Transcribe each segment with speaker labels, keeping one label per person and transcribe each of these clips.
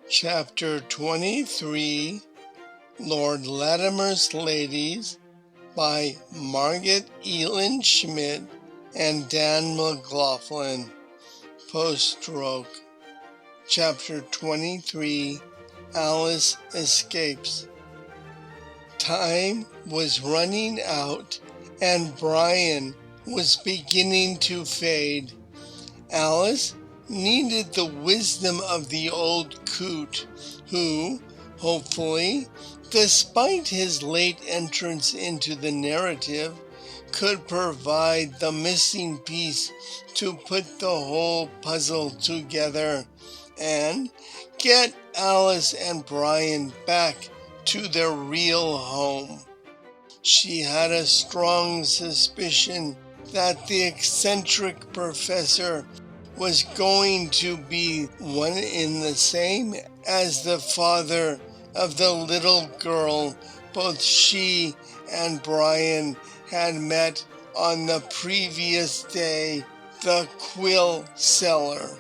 Speaker 1: Chapter 23, Lord Lattimers' Ladies by Margaret Elin Schmidt and Dan McLaughlin. Post-stroke. Chapter 23, Alice Escapes. Time was running out and Brian was beginning to fade. Alice needed the wisdom of the old coot, who, hopefully, despite his late entrance into the narrative, could provide the missing piece to put the whole puzzle together and get Alice and Brian back to their real home. She had a strong suspicion that the eccentric professor was going to be one in the same as the father of the little girl both she and Brian had met on the previous day, the quill seller.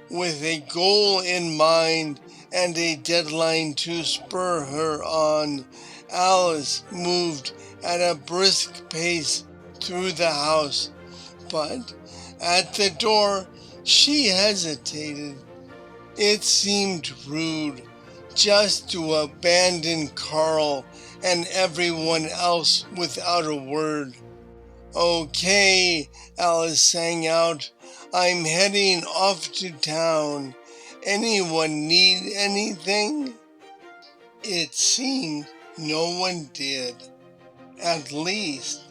Speaker 1: With a goal in mind and a deadline to spur her on, Alice moved at a brisk pace through the house, but at the door she hesitated. It seemed rude just to abandon Carl and everyone else without a word. "Okay," Alice sang out. "I'm heading off to town. Anyone need anything?" It seemed no one did. At least,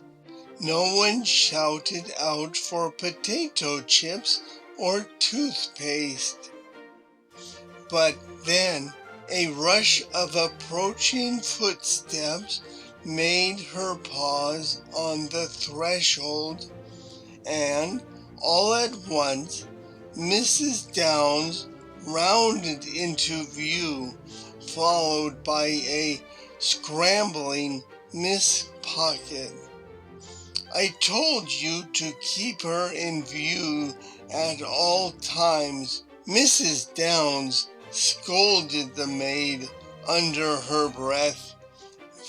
Speaker 1: no one shouted out for potato chips or toothpaste. But then a rush of approaching footsteps made her pause on the threshold, and all at once Mrs. Downs rounded into view, followed by a scrambling Miss Pocket. "I told you to keep her in view at all times," Mrs. Downs scolded the maid under her breath,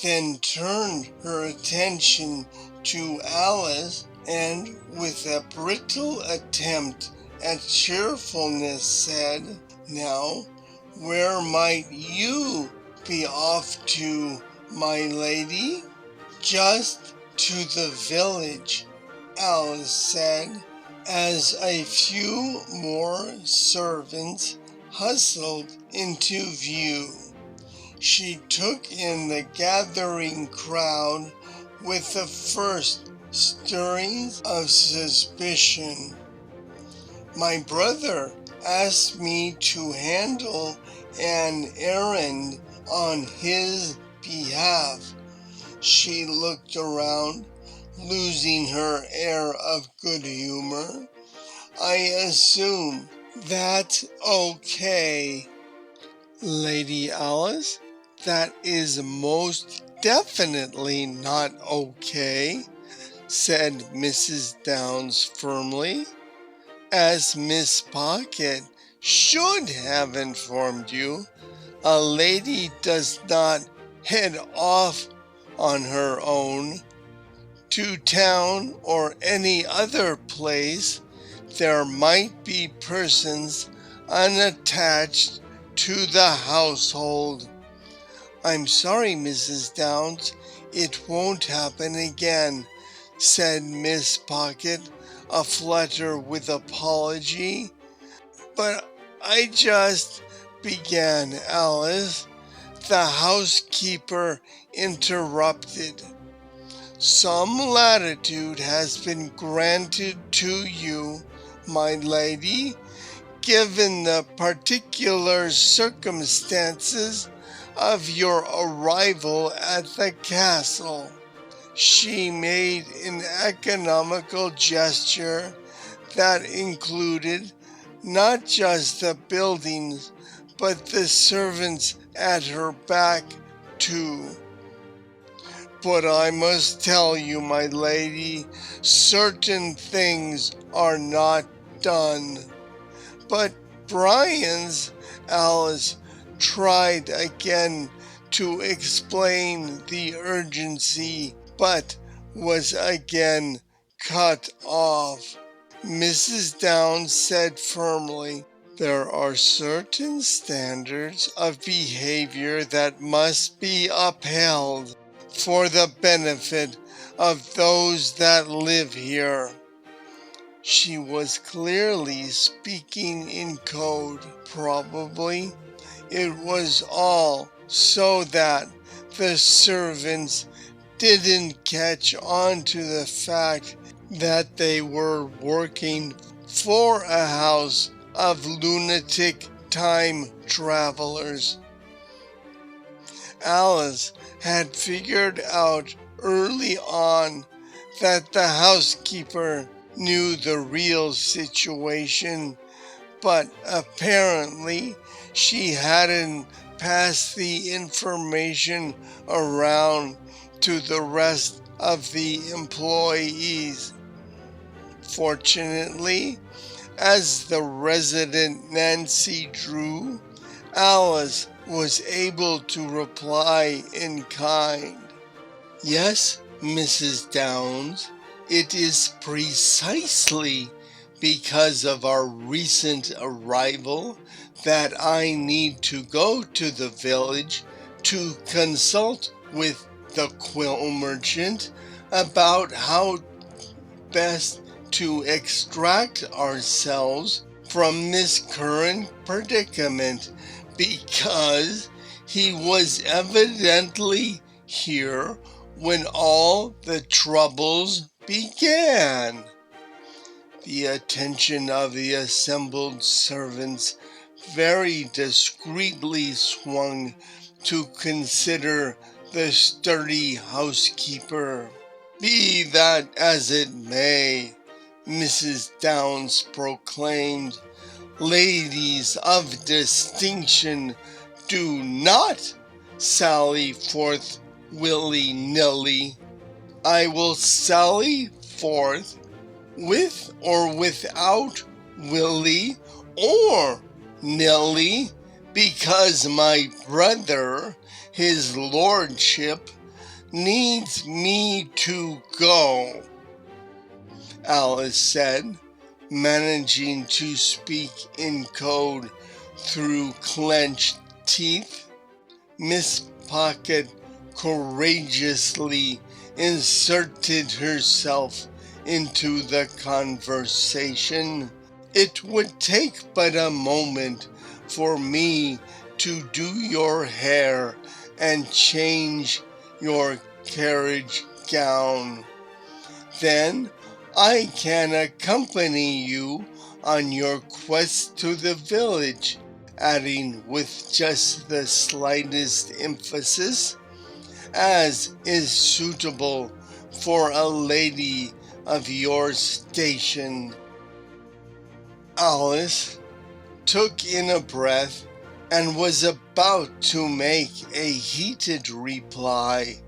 Speaker 1: then turned her attention to Alice and, with a brittle attempt at cheerfulness, said, "Now, where might you be off to, my lady?" "Just to the village," Alice said, as a few more servants hustled into view. She took in the gathering crowd with the first stirrings of suspicion. "My brother asked me to handle an errand on his behalf." She looked around, losing her air of good humor. "I assume that's okay." "Lady Alice, that is most definitely not okay," said Mrs. Downs firmly, "as Miss Pocket should have informed you. A lady does not head off on her own to town or any other place. There might be persons unattached to the household." "I'm sorry, Mrs. Downs, it won't happen again," said Miss Pocket, aflutter with apology. "But I just," began Alice. The housekeeper interrupted. "Some latitude has been granted to you, my lady, given the particular circumstances of your arrival at the castle." She made an economical gesture that included not just the buildings, but the servants at her back, too. "But I must tell you, my lady, certain things are not done." "But Brian's, Alice tried again to explain the urgency, but was again cut off. Mrs. Downs said firmly, "There are certain standards of behavior that must be upheld for the benefit of those that live here." She was clearly speaking in code. Probably it was all so that the servants didn't catch on to the fact that they were working for a house of lunatic time travelers. Alice had figured out early on that the housekeeper knew the real situation, but apparently she hadn't passed the information around to the rest of the employees. Fortunately, as the resident Nancy Drew, Alice was able to reply in kind. "Yes, Mrs. Downs, it is precisely because of our recent arrival that I need to go to the village to consult with the quill merchant about how best to extract ourselves from this current predicament, because he was evidently here when all the troubles began." The attention of the assembled servants very discreetly swung to consider the sturdy housekeeper. "Be that as it may," Mrs. Downs proclaimed, "ladies of distinction do not sally forth willy-nilly. I will sally forth with or without willy or nilly, because my brother, his lordship, needs me to go," Alice said, managing to speak in code through clenched teeth. Miss Pocket courageously inserted herself into the conversation. "It would take but a moment for me to do your hair and change your carriage gown. Then I can accompany you on your quest to the village," adding with just the slightest emphasis, "as is suitable for a lady of your station." Alice took in a breath and was about to make a heated reply,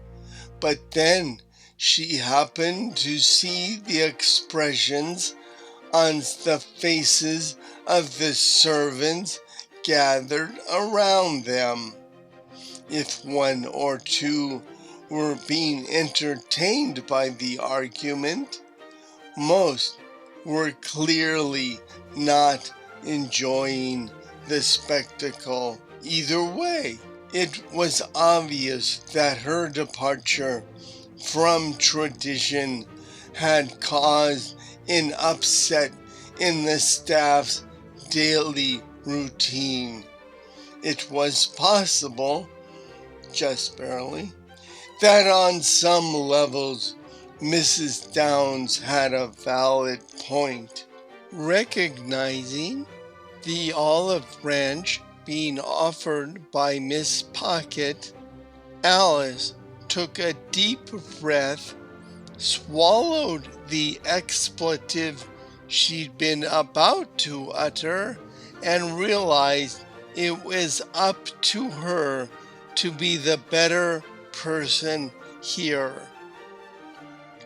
Speaker 1: but then she happened to see the expressions on the faces of the servants gathered around them. If one or two were being entertained by the argument, most were clearly not enjoying the spectacle. Either way, it was obvious that her departure from tradition had caused an upset in the staff's daily routine. It was possible, just barely, that on some levels Mrs. Downs had a valid point. Recognizing the olive branch being offered by Miss Pocket, Alice took a deep breath, swallowed the expletive she'd been about to utter, and realized it was up to her to be the better person here.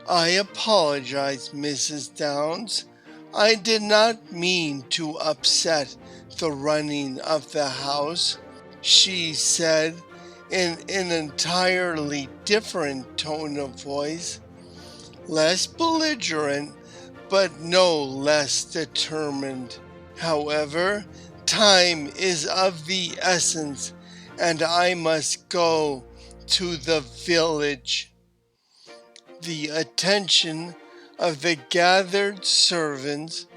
Speaker 1: "I apologize, Mrs. Downs. I did not mean to upset the running of the house," she said in an entirely different tone of voice, less belligerent but no less determined. "However, time is of the essence, and I must go to the village." The attention of the gathered servants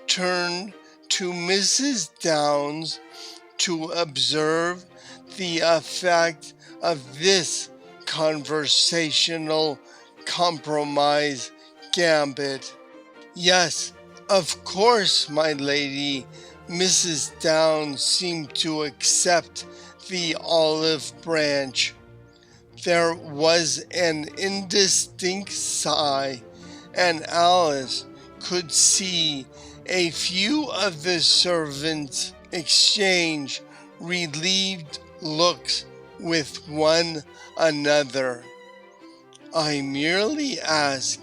Speaker 1: turned to Mrs. Downs to observe the effect of this conversational compromise gambit. "Yes, of course, my lady." Mrs. Downs seemed to accept the olive branch. There was an indistinct sigh, and Alice could see a few of the servants exchange relieved looks with one another. "I merely ask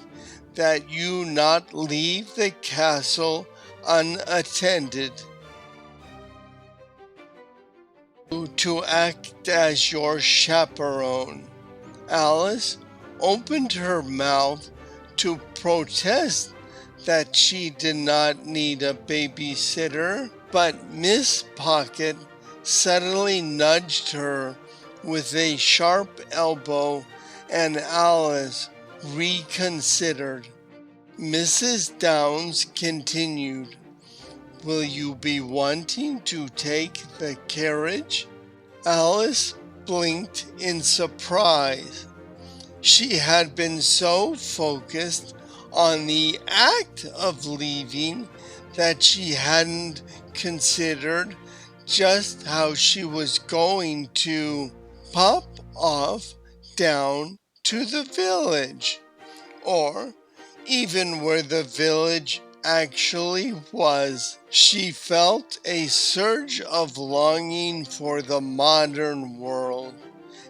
Speaker 1: that you not leave the castle unattended." "To act as your chaperone." Alice opened her mouth to protest that she did not need a babysitter, but Miss Pocket suddenly nudged her with a sharp elbow, and Alice reconsidered. Mrs. Downs continued, "Will you be wanting to take the carriage?" Alice blinked in surprise. She had been so focused on the act of leaving that she hadn't considered just how she was going to pop off down to the village, or even where the village actually was. She felt a surge of longing for the modern world,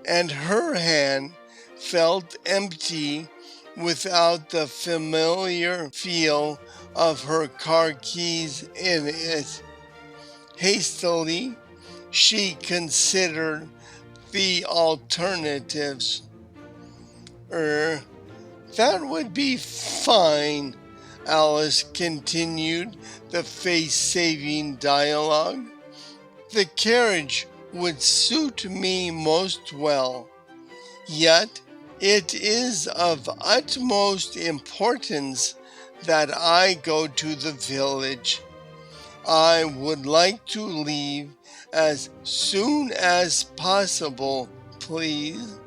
Speaker 1: and her hand felt empty without the familiar feel of her car keys in it. Hastily, she considered the alternatives. That would be fine," Alice continued the face-saving dialogue. "The carriage would suit me most well. Yet it is of utmost importance that I go to the village. I would like to leave as soon as possible, please."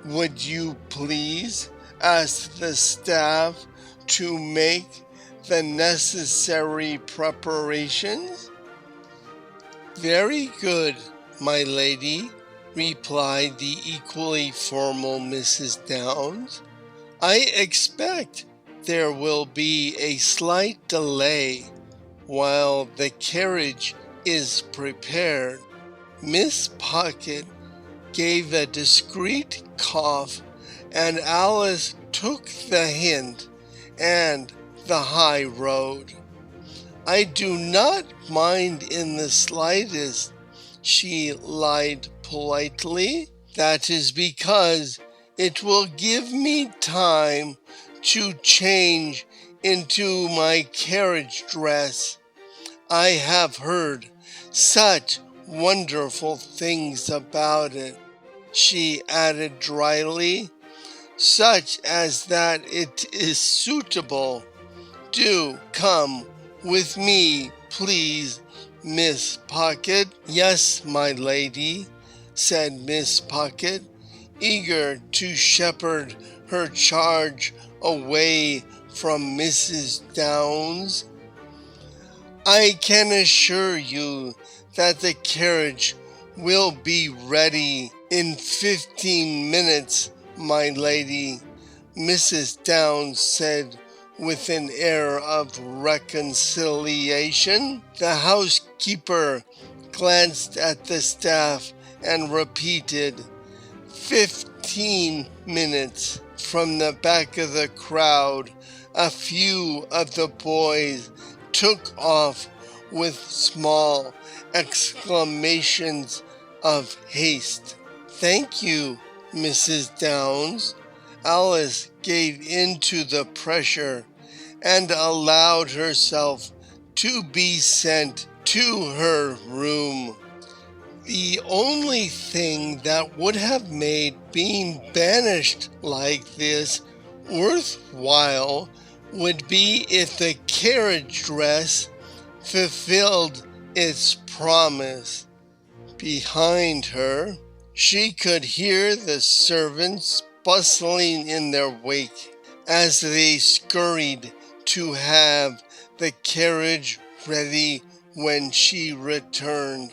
Speaker 1: "Would you please ask the staff to make the necessary preparations?" "Very good, my lady," replied the equally formal Mrs. Downs. "I expect there will be a slight delay while the carriage is prepared." Miss Pocket gave a discreet cough, and Alice took the hint and the high road. "I do not mind in the slightest," she lied politely. "That is because it will give me time to change into my carriage dress. I have heard such wonderful things about it," she added dryly, "such as that it is suitable. Do come with me, please, Miss Pocket." "Yes, my lady," said Miss Pocket, eager to shepherd her charge away from Mrs. Downs. "I can assure you that the carriage will be ready in 15 minutes, my lady," Mrs. Downs said with an air of reconciliation. The housekeeper glanced at the staff and repeated, 15 minutes. From the back of the crowd, A few of the boys took off with small exclamations of haste. "Thank you, Mrs. Downs." Alice gave in to the pressure and allowed herself to be sent to her room. The only thing that would have made being banished like this worthwhile would be if the carriage dress fulfilled its promise. Behind her, she could hear the servants bustling in their wake as they scurried to have the carriage ready when she returned.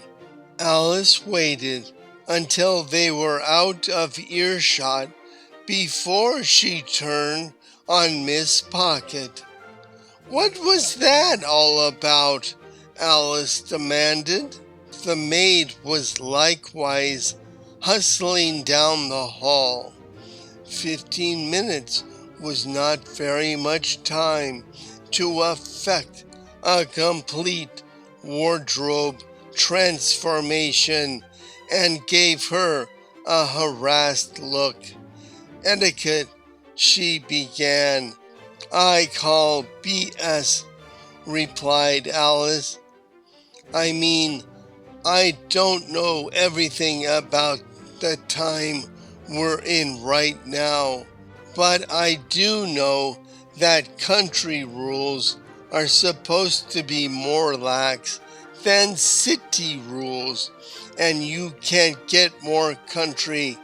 Speaker 1: Alice waited until they were out of earshot before she turned on Miss Pocket. "What was that all about?" Alice demanded. The maid was likewise hustling down the hall. 15 minutes was not very much time to effect a complete wardrobe transformation, and gave her a harassed look. "Etiquette," she began. "I call BS," replied Alice. "I mean, I don't know everything about the time we're in right now, but I do know that country rules are supposed to be more lax than city rules, and you can't get more country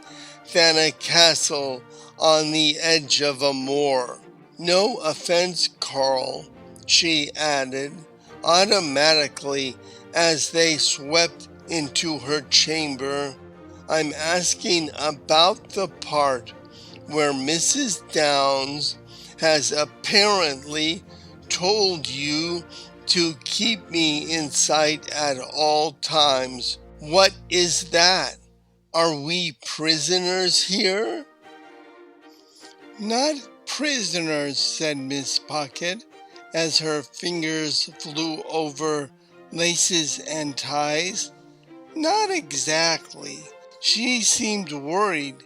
Speaker 1: than a castle on the edge of a moor. No offense, Carl," she added automatically as they swept into her chamber. "I'm asking about the part where Mrs. Downs has apparently told you to keep me in sight at all times. What is that? Are we prisoners here?" "Not prisoners," said Miss Pocket, as her fingers flew over laces and ties. "Not exactly. She seemed worried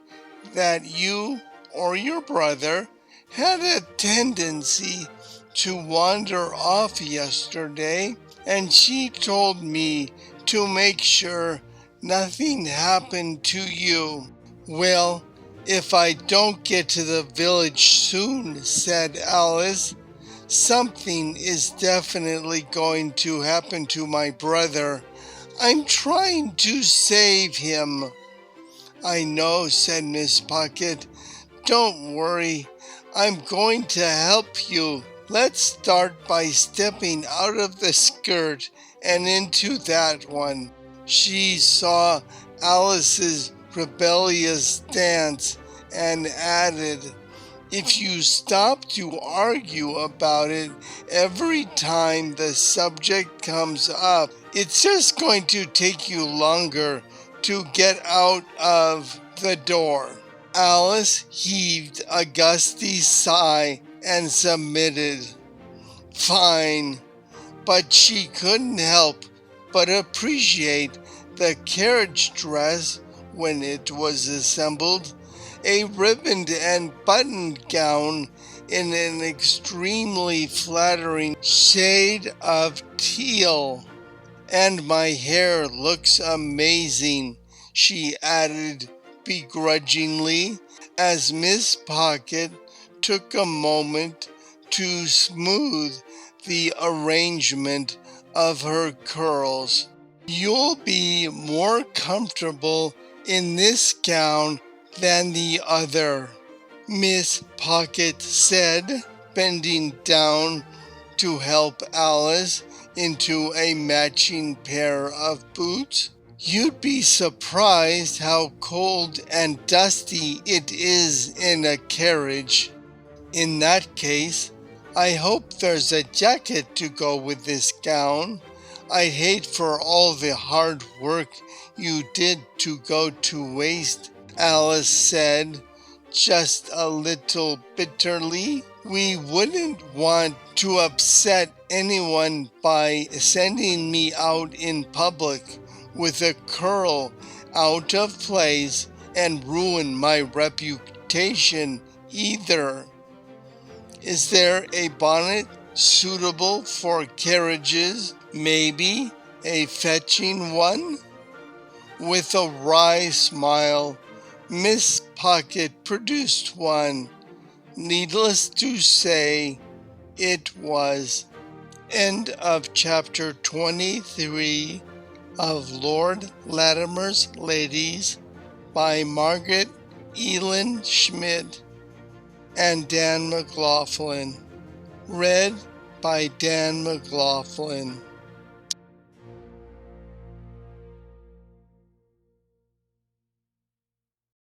Speaker 1: that you or your brother had a tendency to wander off yesterday, and she told me to make sure nothing happened to you." "Well, if I don't get to the village soon," said Alice, "something is definitely going to happen to my brother. I'm trying to save him." "I know," said Miss Pocket. "Don't worry. I'm going to help you. Let's start by stepping out of the skirt and into that one." She saw Alice's rebellious stance and added, "If you stop to argue about it every time the subject comes up, it's just going to take you longer to get out of the door." Alice heaved a gusty sigh and submitted. "Fine." But she couldn't help but appreciate the carriage dress when it was assembled, a ribboned and buttoned gown in an extremely flattering shade of teal. "And my hair looks amazing," she added begrudgingly, as Miss Pocket took a moment to smooth the arrangement of her curls. "You'll be more comfortable in this gown than the other," Miss Pocket said, bending down to help Alice into a matching pair of boots. "You'd be surprised how cold and dusty it is in a carriage. In that case, I hope there's a jacket to go with this gown. I'd hate for all the hard work you did to go to waste," Alice said, just a little bitterly. We wouldn't want to upset anyone by sending me out in public with a curl out of place and ruin my reputation either. Is there a bonnet suitable for carriages? Maybe a fetching one? With a wry smile, Miss Pocket produced one. Needless to say, it was. End of chapter 23 of Lord Latimer's Ladies by Margaret Elin Schmidt and Dan McLaughlin. Read by Dan McLaughlin.